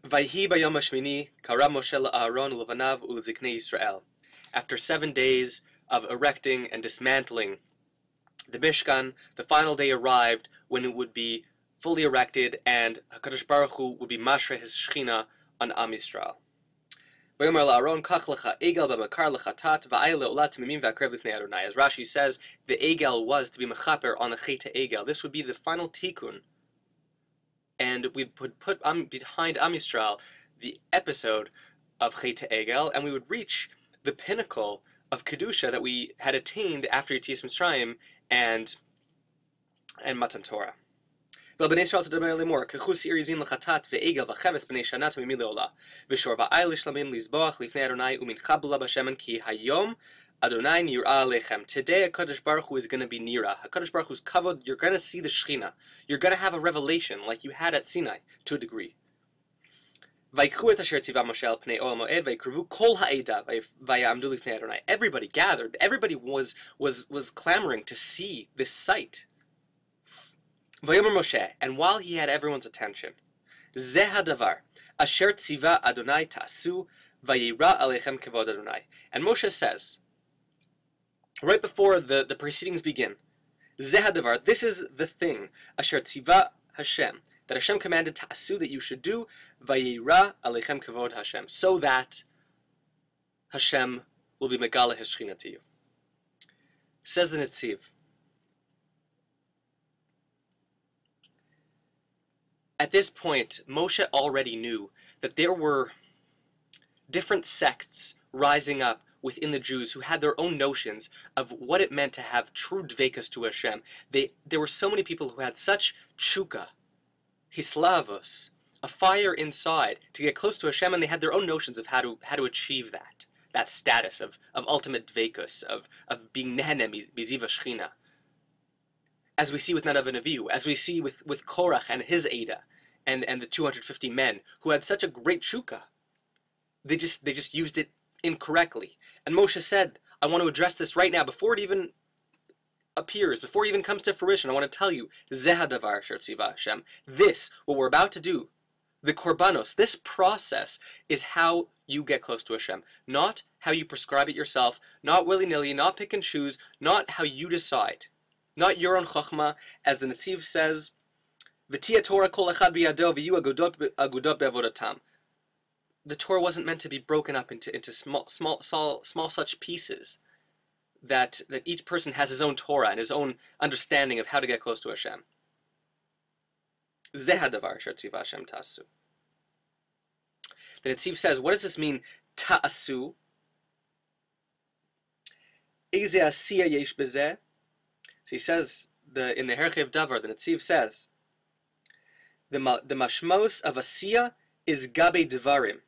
Vayhi bayom Shmini kara Moshe la'Aaron u'levanav u'leziknei Yisrael. After 7 days of erecting and dismantling the Mishkan, the final day arrived when it would be fully erected and HaKadosh Baruch Hu would be mashre his Shechina on Am Yisrael. As Rashi says, the Egel was to be mechaper on the Chet Egel. This would be the final tikkun, and we would put behind Am Yisrael the episode of Chet Egel, and we would reach the pinnacle of Kedusha that we had attained after Yetzias Mitzrayim and Matan Torah. Vel bnei Yisrael tadaber lemor kechus irizin lechatat ve'egel v'cheves bnei shana tamimi leola v'shor ba'ayil shlamim lizboach lifnei Adonai umincha b'la b'shemen ki hayom Adonai nira alechem. Today HaKadosh Baruch Hu is going to be nira. HaKadosh Baruch Hu's kavod. You're going to see the Shechina. You're going to have a revelation like you had at Sinai to a degree. Vayikhu et asher tziva Moshe al pnei oel moed vayikruvu kol ha'eda vayamdu lifnei Adonai. Everybody gathered. Everybody was clamoring to see this sight. Vayomer Moshe, and while he had everyone's attention, Zeh hadavar asher tziva Adonai ta'asu vayira alechem kevod Adonai. And Moshe says, right before the proceedings begin, Zeh hadavar, this is the thing, asher tziva Hashem, that Hashem commanded ta'asu, that you should do, vayira alechem kevod Hashem, so that Hashem will be megala his Shechina to you. Says the Netziv, at this point, Moshe already knew that there were different sects rising up within the Jews who had their own notions of what it meant to have true dvekas to Hashem. There were so many people who had such tshuka, hislavos, a fire inside to get close to Hashem, and they had their own notions of how to achieve that status of ultimate dvekas, of being nehene miziva Shechina. As we see with Nadav and Avihu, as we see with Korach and his Ada, and the 250 men who had such a great tshuka, they just used it incorrectly. And Moshe said, I want to address this right now, before it even appears, before it even comes to fruition. I want to tell you, Zeh hadavar asher tziva Hashem. This, what we're about to do, the korbanos, this process is how you get close to Hashem, not how you prescribe it yourself, not willy-nilly, not pick and choose, not how you decide. Not your own chokhmah, as the Netziv says, "V'tia Torah kol echad biyado v'yu agudot be'avodatam." The Torah wasn't meant to be broken up into small such pieces that each person has his own Torah and his own understanding of how to get close to Hashem. Zeh hadavar asher tziva Hashem ta'asu. The Netziv says, what does this mean, ta'asu? Izeh asiya yesh bezeh. So he says, in the Herchev Davar, the Netziv says, the mashmos of Asiya is gabe dvarim.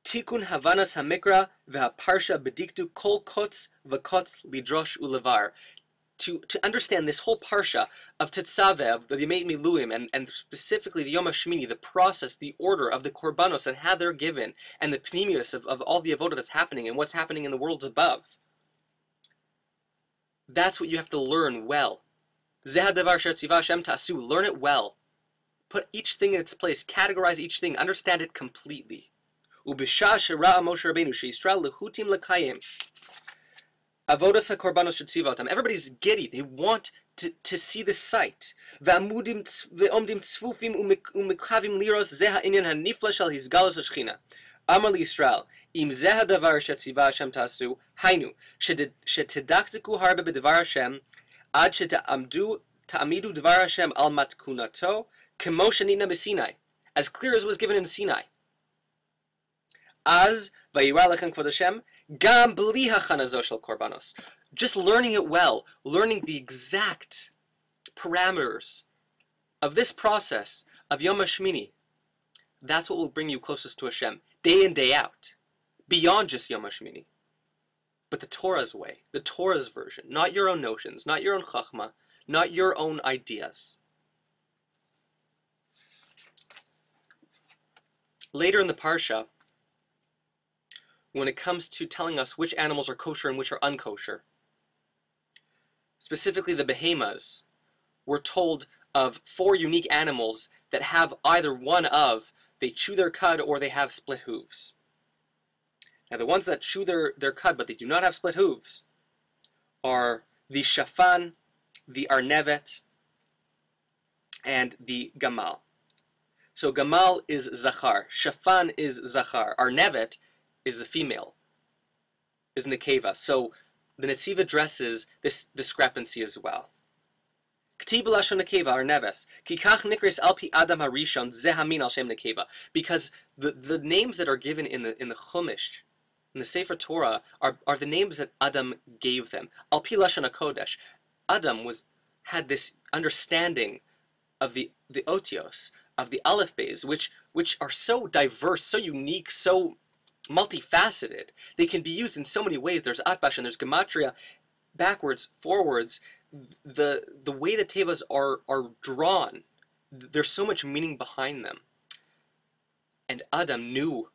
Tikun havanas hamikra v'haparsha bediktu kol kotz v'kotz lidrosh ulevar. To understand this whole parsha of Tetzaveh, of the Yemei Miluim, and specifically the Yom Shmini, the process, the order of the korbanos and how they're given, and the pnimius of all the avodah that's happening and what's happening in the worlds above. That's what you have to learn well. Zeh hadavar asher tziva Hashem ta'asu. Learn it well. Put each thing in its place. Categorize each thing. Understand it completely. Ubisha shera'a Moshe Rabbeinu sheYisrael lehutim lekayim avodas hakorbanos shetzivatam. Everybody's giddy. They want to see the sight. Ve'amudim ve'omdim tzfufim umekhavim liros zeh ha'inyan hanifla shel hizgalos hashchina. Amar Yisrael, im zeh hadavar shetziva Hashem ta'asu, hainu, shetidaktiku harbe b'dvar Hashem, ad ta'amidu dvar Hashem al matkunato, kemo shenina b'Sinai, as clear as was given in Sinai. Az vayira lechem kvod Hashem, gam b'li hachanazo shel korbanos. Just learning it well, learning the exact parameters of this process of Yom HaShmini, that's what will bring you closest to Hashem, day in, day out, beyond just Yom HaShmini. But the Torah's way, the Torah's version, not your own notions, not your own chachma, not your own ideas. Later in the parsha, when it comes to telling us which animals are kosher and which are unkosher, specifically the behemoths, we're told of 4 unique animals that have either one of, they chew their cud or they have split hooves. Now the ones that chew their cud but they do not have split hooves are the shafan, the arnevet, and the gamal. So gamal is zachar, shafan is zachar, arnevet is the female, is nekeva. So the Netziv addresses this discrepancy as well. Because the names that are given in the Chumash, in the Sefer Torah, are the names that Adam gave them. Al pi lashon hakodesh, Adam had this understanding of the otios, of the aleph beis, which are so diverse, so unique, so multifaceted. They can be used in so many ways. There's atbash and there's gematria, backwards, forwards. The way the tevas are drawn, there's so much meaning behind them. And Adam knew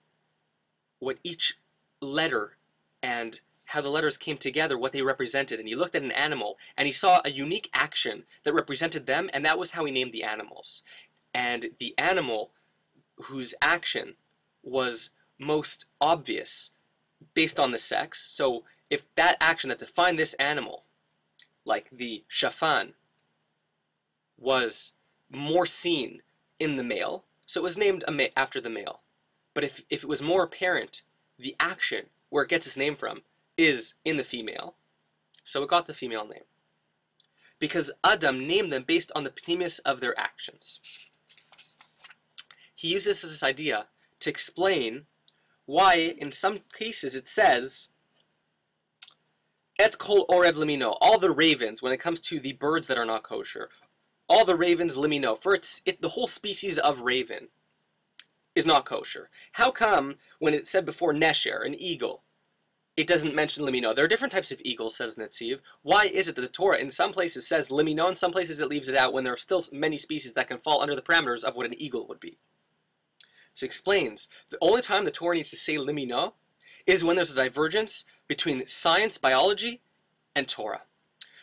what each letter and how the letters came together, what they represented. And he looked at an animal and he saw a unique action that represented them, and that was how he named the animals. And the animal whose action was most obvious based on the sex, so if that action that defined this animal, like the shafan, was more seen in the male, so it was named after the male. But if it was more apparent, the action, where it gets its name from, is in the female, so it got the female name. Because Adam named them based on the pneumius of their actions. He uses this idea to explain why, in some cases, it says, Et kol orev limino, all the ravens, when it comes to the birds that are not kosher, all the ravens limino, for the whole species of raven is not kosher. How come, when it said before nesher, an eagle, it doesn't mention limino? There are different types of eagles, says Netziv. Why is it that the Torah in some places says limino, in some places it leaves it out, when there are still many species that can fall under the parameters of what an eagle would be? So he explains, the only time the Torah needs to say limino is when there's a divergence between science, biology, and Torah.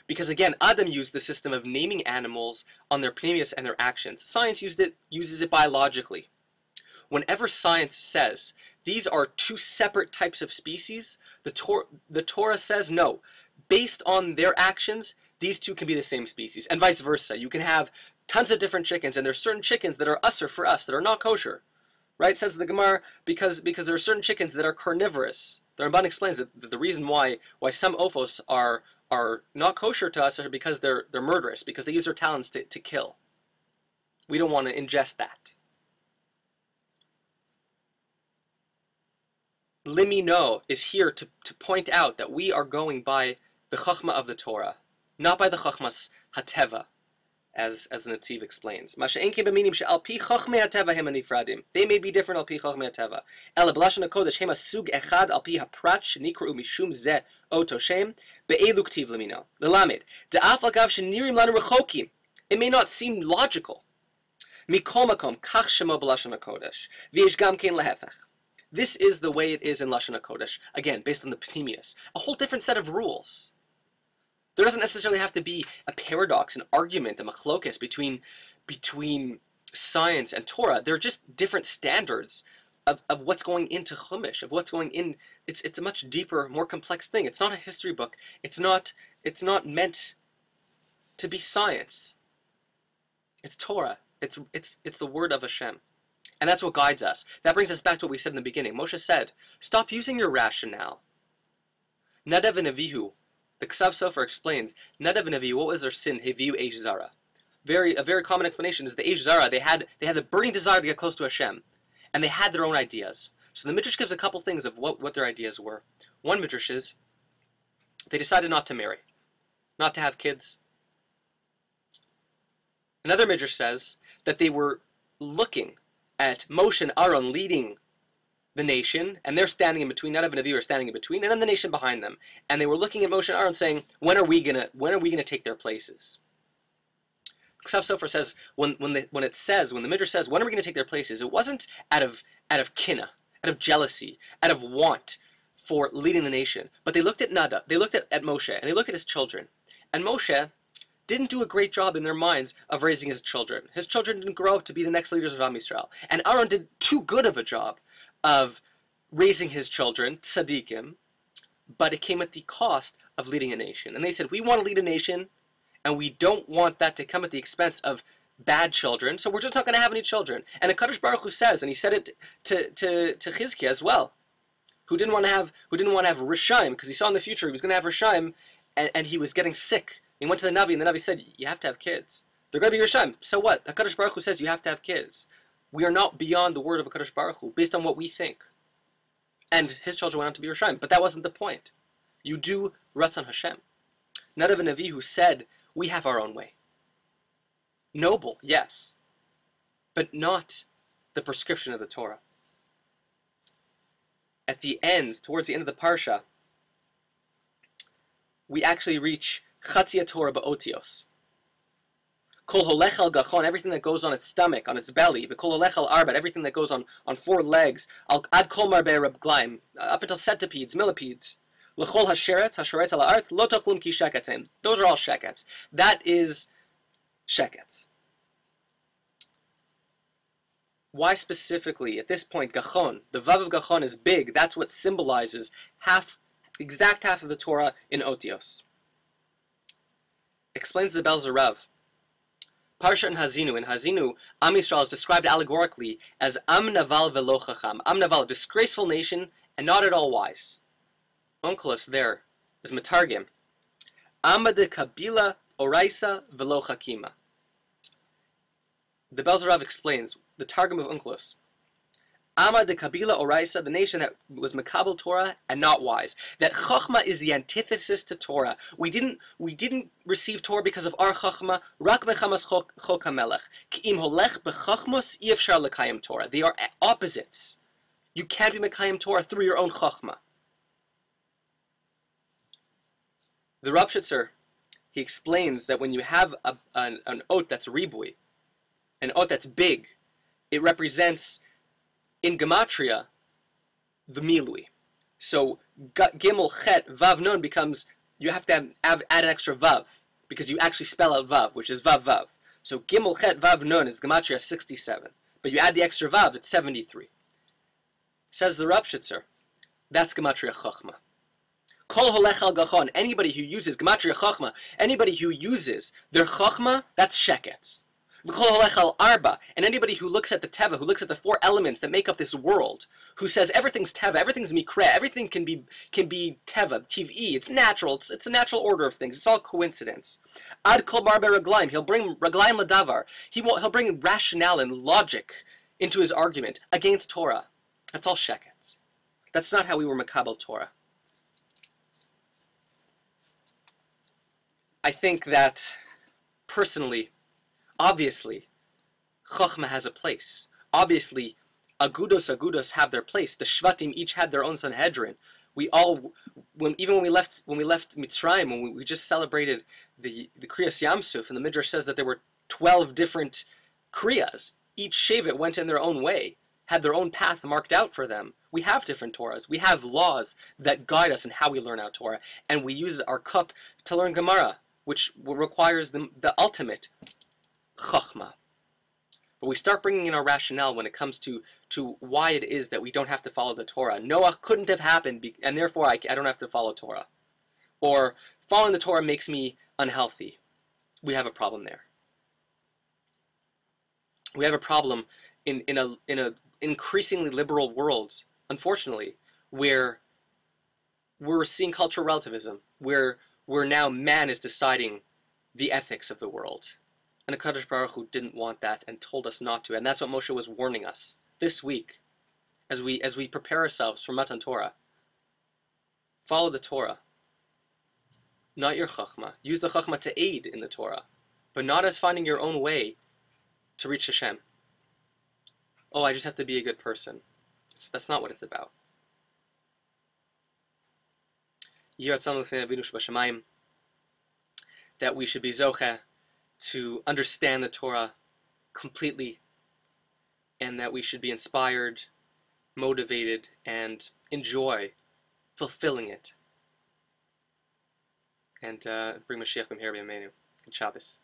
Because again, Adam used the system of naming animals on their pneumius and their actions. Science uses it biologically. Whenever science says these are two separate types of species, the Torah says no. Based on their actions, these two can be the same species, and vice versa. You can have tons of different chickens, and there's certain chickens that are usser for us, that are not kosher. Right, says the Gemara, because there are certain chickens that are carnivorous. The Ramban explains that the reason why some ophos are not kosher to us are because they're murderous, because they use their talons to kill. We don't want to ingest that. Limino is here to point out that we are going by the chachma of the Torah, not by the chachmas hateva, as the Netziv explains. They may be different al pi chachmei hateva. Ela b'lashon hakodesh hema sug echad al pi haprat shenikru mishum zeh oto shem be'elu ktiv limino. L'lamed da'af al gav shenirim lanu rechokim. It may not seem logical. Mikol makom kach shemo b'lashon hakodesh v'yesh gam kein lehefech. This is the way it is in Lashon HaKodesh. Again, based on the pneumius. A whole different set of rules. There doesn't necessarily have to be a paradox, an argument, a machlokes between science and Torah. They're just different standards of what's going into Chumash, of what's going in. It's a much deeper, more complex thing. It's not a history book. It's not meant to be science. It's Torah. It's the word of Hashem. And that's what guides us. That brings us back to what we said in the beginning. Moshe said, stop using your rationale. Nadav and Avihu, the Ksav Sofer explains, Nadav and Avihu, what was their sin? Heviu Eish Zara. A very common explanation is the Eish Zara, they had the burning desire to get close to Hashem. And they had their own ideas. So the Midrash gives a couple things of what their ideas were. One Midrash is, they decided not to marry. Not to have kids. Another Midrash says that they were looking at Moshe and Aaron leading the nation, and they're standing in between. Nadav and Avihu are standing in between, and then the nation behind them. And they were looking at Moshe and Aaron, saying, "When are we gonna take their places?" Ksav Sofer says when the Midrash says, "When are we gonna take their places?" It wasn't out of kinna, out of jealousy, out of want for leading the nation, but they looked at Nadav, they looked at Moshe, and they looked at his children. And Moshe, didn't do a great job in their minds of raising his children. His children didn't grow up to be the next leaders of Am Yisrael. And Aaron did too good of a job of raising his children, tzaddikim, but it came at the cost of leading a nation. And they said, we want to lead a nation, and we don't want that to come at the expense of bad children, so we're just not going to have any children. And the Kadosh Baruch Hu says, and he said it to Chizkiah as well, who didn't want to have Rishaim, because he saw in the future he was going to have Rishaim, and he was getting sick. He went to the Navi, and the Navi said, you have to have kids. They're going to be Rishaim. So what? The Kadosh Baruch Hu says you have to have kids. We are not beyond the word of Kadosh Baruch Hu, based on what we think. And his children went on to be Rishaim, but that wasn't the point. You do Ratzon Hashem. Not of a Navi who said, we have our own way. Noble, yes, but not the prescription of the Torah. At the end, towards the end of the parsha, we actually reach Chatzia Torah Ba'otios. Kol holech al gachon, everything that goes on its stomach, on its belly. V'kol holech al arbat, everything that goes on 4 legs. Ad kol marbe rabglaim, up until centipedes, millipedes. L'chol hasheretz al ha'aretz, lo tachlum ki sheketzim. Those are all shekets. That is shekets. Why specifically, at this point, Gachon, the Vav of Gachon is big. That's what symbolizes exact half of the Torah in Otios. Explains the Belzer Rav. Parsha in Hazinu. In Hazinu, Am Yisrael is described allegorically as Am Naval Velo Chacham. Am Naval, a disgraceful nation and not at all wise. Onkelos there is Metargim. Amma de Kabila Oraisa Velo Chakima. The Belzer Rav explains the Targum of Onkelos. Amma de Kabila Oraisa, the nation that was Makabel Torah and not wise. That Chachma is the antithesis to Torah. We didn't receive Torah because of our Chachma. Rak bechamas chok hamelech. Ki im holech bechachmos yefshar lekayim Torah. They are opposites. You can't be Mekayim Torah through your own Chachma. The Rapshitzer, he explains that when you have an oat that's ribui, an oat that's big, it represents, in Gematria, the milui. So Gimel Chet Vav Nun becomes, you have to add an extra Vav, because you actually spell out Vav, which is Vav Vav. So Gimel Chet Vav Nun is Gematria 67. But you add the extra Vav, it's 73. Says the Rapshitzer, that's Gematria Chachma. Kol holech al gachon, anybody who uses Gematria Chachma, anybody who uses their Chachma, that's Shekets. V'kol holech al arba, and anybody who looks at the Teva, who looks at the 4 elements that make up this world, who says everything's Teva, everything's Mikra, everything can be Teva, Tiv'i, it's natural, it's a natural order of things, it's all coincidence. Ad kol marbe raglaim, he'll bring raglaim ladavar, he'll bring rationale and logic into his argument against Torah. That's all Shekets. That's not how we were Makabel Torah. I think that, personally, obviously, Chochmah has a place. Obviously, Agudos have their place. The Shvatim each had their own Sanhedrin. Even when we left Mitzrayim, when we just celebrated the Kriyas Yamsuf, and the Midrash says that there were 12 different Kriyas. Each Shevet went in their own way, had their own path marked out for them. We have different Torahs. We have laws that guide us in how we learn our Torah, and we use our cup to learn Gemara, which requires the ultimate Chachma. But we start bringing in our rationale when it comes to why it is that we don't have to follow the Torah. Noah couldn't have happened, and therefore I don't have to follow Torah. Or following the Torah makes me unhealthy. We have a problem there. We have a problem in a increasingly liberal world, unfortunately, where we're seeing cultural relativism, where now man is deciding the ethics of the world. And the Kadosh Baruch Hu didn't want that and told us not to. And that's what Moshe was warning us this week as we prepare ourselves for Matan Torah. Follow the Torah, not your Chachma. Use the Chachma to aid in the Torah, but not as finding your own way to reach Hashem. Oh, I just have to be a good person. That's not what it's about. That we should be zocheh to understand the Torah completely, and that we should be inspired, motivated, and enjoy fulfilling it. And bring Mashiach b'mher b'yameinu. Shabbos.